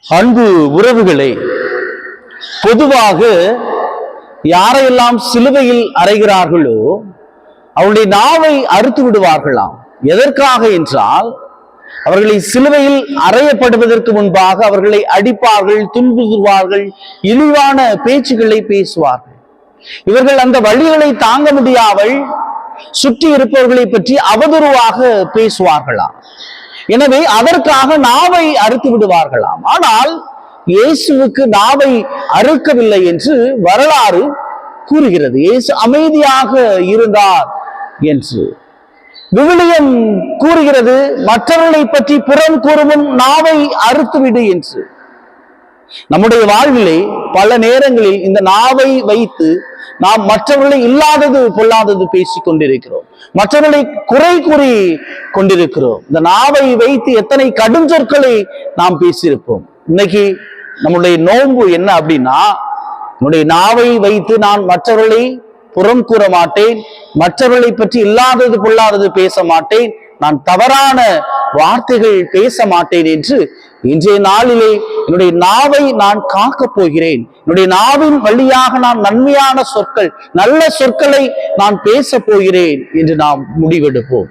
அன்பு உறவுகளே, பொதுவாக யாரையெல்லாம் சிலுவையில் அறைகிறார்களோ அவருடைய நாவை அறுத்து விடுவார்களாம். எதற்காக என்றால், அவர்களை சிலுவையில் அறையப்படுவதற்கு முன்பாக அவர்களை அடிப்பார்கள், துன்புறுவார்கள், இழிவான பேச்சுக்களை பேசுவார்கள். இவர்கள் அந்த வழிகளை தாங்க முடியாமல் சுற்றி இருப்பவர்களை பற்றி அவதூறாக பேசுவார்களாம். எனவே அதற்காக நாவை அறுத்து விடுவார்களாம். ஆனால் இயேசுவுக்கு நாவை அறுக்கவில்லை என்று வரலாறு கூறுகிறது. இயேசு அமைதியாக இருந்தார் என்று விவிலியம் கூறுகிறது. மற்றவர்களை பற்றி புறம் கூறும் நாவை அறுத்துவிடு என்று. நம்முடைய வாழ்விலே பல நேரங்களில் இந்த நாவை வைத்து நாம் மற்றவர்களை இல்லாதது பொல்லாதது பேசிக் கொண்டிருக்கிறோம், மற்றவர்களை குறை கூறி கொண்டிருக்கிறோம். இந்த நாவை வைத்து எத்தனை கடுஞ்சொற்களை நாம் பேசியிருப்போம். இன்னைக்கு நம்முடைய நோன்பு என்ன அப்படின்னா, என்னுடைய நாவை வைத்து நான் மற்றவர்களை புறம் கூற மாட்டேன், மற்றவர்களை பற்றி இல்லாதது பொல்லாதது பேச மாட்டேன், நான் தவறான வார்த்தைகள் பேச மாட்டேன் என்று இன்றைய நாளிலே என்னுடைய நாவை நான் காக்கப் போகிறேன். என்னுடைய நாவின் வழியாக நான் நன்மையான சொற்கள், நல்ல சொற்களை நான் பேச போகிறேன் என்று நாம் முடிவெடுப்போம்.